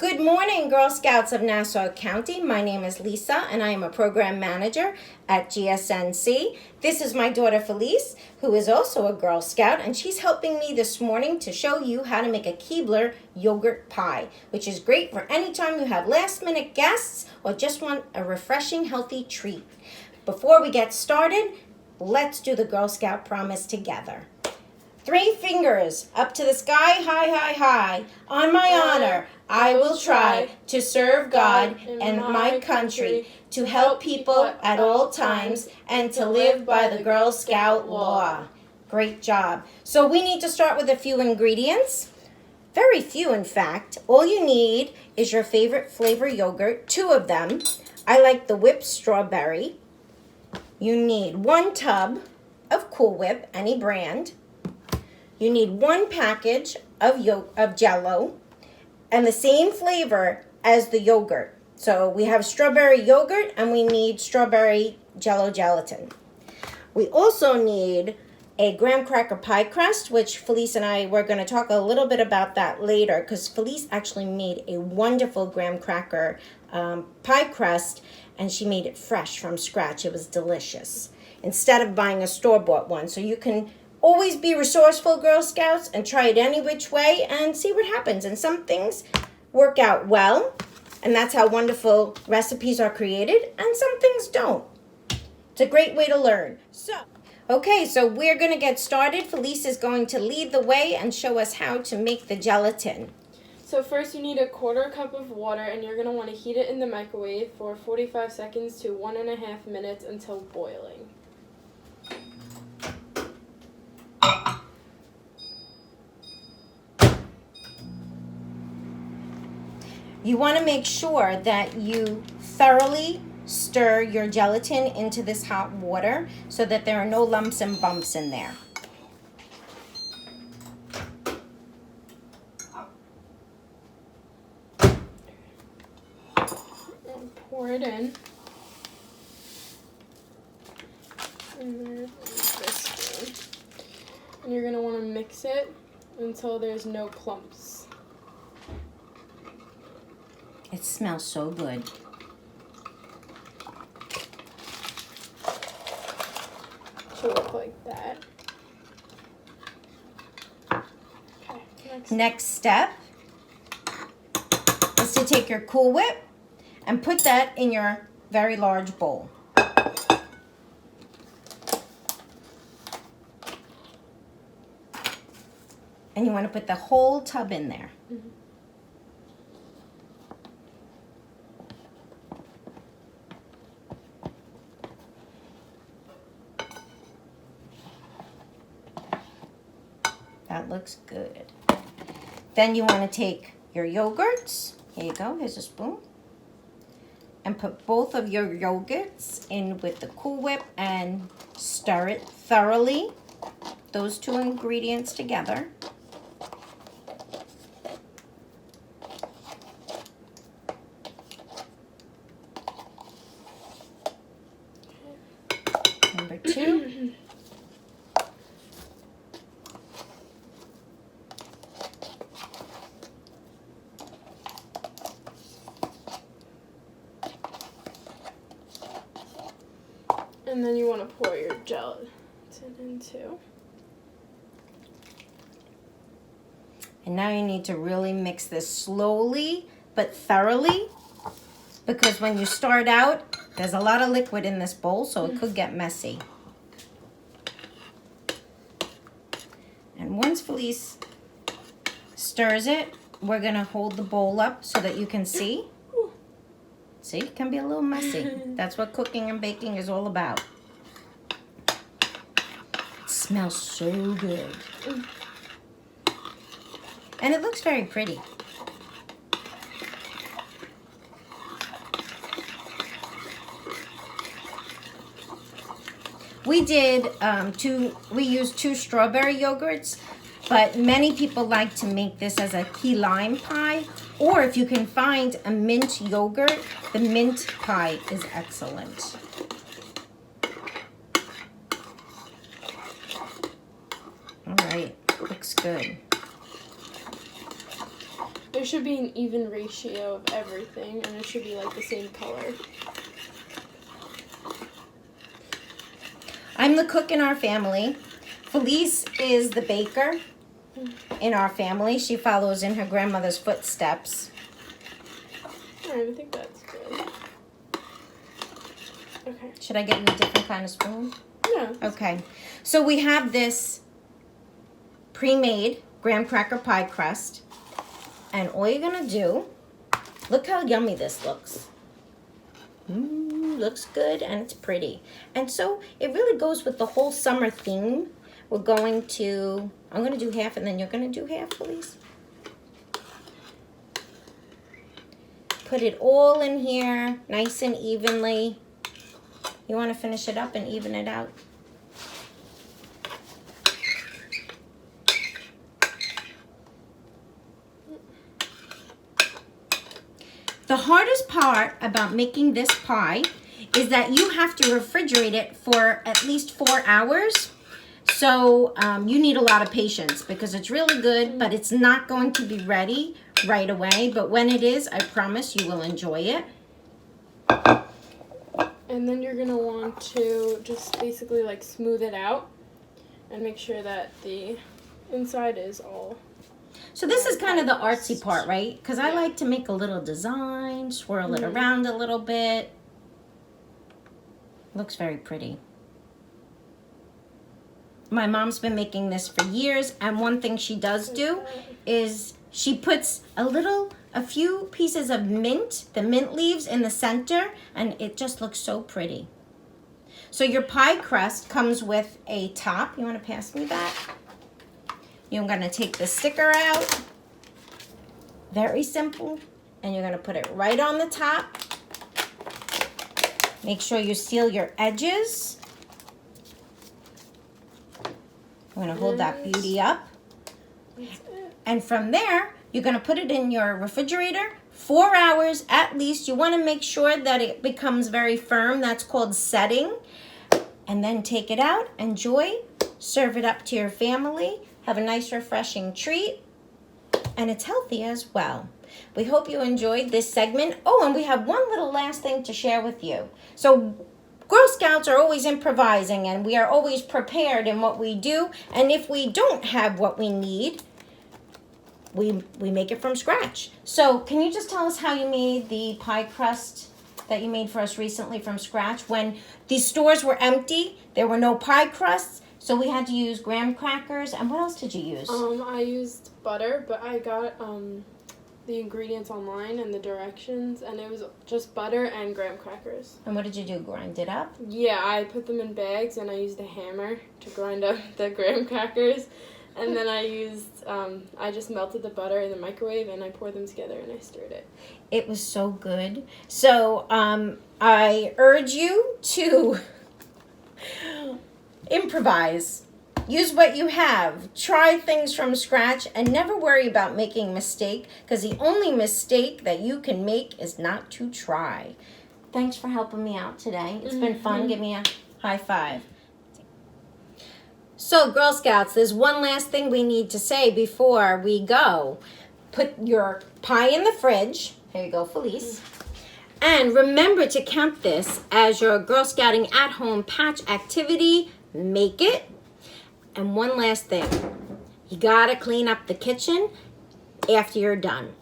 Good morning, Girl Scouts of Nassau County. My name is Lisa, and I am a program manager at GSNC. This is my daughter Felice, who is also a Girl Scout, and she's helping me this morning to show you how to make a Keebler yogurt pie, which is great for any time you have last-minute guests or just want a refreshing, healthy treat. Before we get started, let's do the Girl Scout promise together. 3 fingers up to the sky, high, high, high. On my honor, I will try to serve God and my country, to help people at all times, and to live by the Girl Scout law. Great job. So we need to start with a few ingredients. Very few, in fact. All you need is your favorite flavor yogurt, 2 of them. I like the whipped strawberry. You need 1 tub of Cool Whip, any brand. You need 1 package of Jell-O and the same flavor as the yogurt. So we have strawberry yogurt and we need strawberry Jell-O gelatin. We also need a graham cracker pie crust, which Felice and I were going to talk a little bit about that later, because Felice actually made a wonderful graham cracker pie crust, and she made it fresh from scratch. It was delicious, instead of buying a store-bought one. So you can always be resourceful, Girl Scouts, and try it any which way and see what happens. And some things work out well, and that's how wonderful recipes are created, and some things don't. It's a great way to learn. So we're going to get started. Felice is going to lead the way and show us how to make the gelatin. So first you need a 1/4 cup of water, and you're going to want to heat it in the microwave for 45 seconds to 1.5 minutes until boiling. You want to make sure that you thoroughly stir your gelatin into this hot water so that there are no lumps and bumps in there. And pour it in. And there's this spoon. And you're going to want to mix it until there's no clumps. It smells so good. Should look like that. Okay, next step is to take your Cool Whip and put that in your very large bowl. And you want to put the whole tub in there. Mm-hmm. That looks good. Then you want to take your yogurts. Here you go. Here's a spoon. And put both of your yogurts in with the Cool Whip and stir it thoroughly. Those 2 ingredients together. Number 2. And then you want to pour your gelatin in too. And now you need to really mix this slowly but thoroughly, because when you start out, there's a lot of liquid in this bowl, so it could get messy. And once Felice stirs it, we're going to hold the bowl up so that you can see. See, it can be a little messy. That's what cooking and baking is all about. It smells so good. And it looks very pretty. We used 2 strawberry yogurts, but many people like to make this as a key lime pie, or if you can find a mint yogurt, the mint pie is excellent. All right, looks good. There should be an even ratio of everything, and it should be like the same color. I'm the cook in our family. Felice is the baker in our family. She follows in her grandmother's footsteps. I think that's good. Okay. Should I get you a different kind of spoon? Yeah. Okay. So we have this pre-made graham cracker pie crust. And all you're going to do, look how yummy this looks. Looks good and it's pretty. And so it really goes with the whole summer theme. I'm going to do half and then you're going to do half, please. Put it all in here, nice and evenly. You want to finish it up and even it out? The hardest part about making this pie is that you have to refrigerate it for at least 4 hours. So you need a lot of patience because it's really good, but it's not going to be ready right away. But when it is, I promise you will enjoy it. And then you're going to want to just basically like smooth it out and make sure that the inside is all. So this is kind of the artsy part, right? Because I like to make a little design, swirl it around a little bit. Looks very pretty. My mom's been making this for years, and one thing she does do is she puts a few pieces of mint, the mint leaves in the center, and it just looks so pretty. So your pie crust comes with a top. You want to pass me that? You're going to take the sticker out. Very simple. And you're going to put it right on the top. Make sure you seal your edges. I'm going to hold that beauty up. And from there, you're going to put it in your refrigerator 4 hours at least. You want to make sure that it becomes very firm. That's called setting. And then take it out, enjoy, serve it up to your family. Have a nice refreshing treat, and it's healthy as well. We hope you enjoyed this segment. Oh, and we have one little last thing to share with you. So Girl Scouts are always improvising, and we are always prepared in what we do. And if we don't have what we need, we make it from scratch. So can you just tell us how you made the pie crust that you made for us recently from scratch? When these stores were empty, there were no pie crusts. So we had to use graham crackers. And what else did you use? I used butter, but I got the ingredients online and the directions, and it was just butter and graham crackers. And what did you do? Grind it up? Yeah, I put them in bags, and I used a hammer to grind up the graham crackers. And then I just melted the butter in the microwave, and I poured them together, and I stirred it. It was so good. So I urge you to improvise. Use what you have. Try things from scratch and never worry about making a mistake, because the only mistake that you can make is not to try. Thanks for helping me out today. It's been fun. Give me a high five. So, Girl Scouts, there's one last thing we need to say before we go. Put your pie in the fridge. Here you go, Felice. And remember to count this as your Girl Scouting at-home patch activity. Make it. And one last thing. You gotta clean up the kitchen after you're done.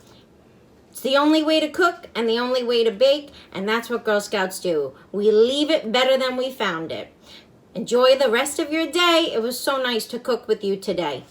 It's the only way to cook and the only way to bake, and that's what Girl Scouts do. We leave it better than we found it. Enjoy the rest of your day. It was so nice to cook with you today.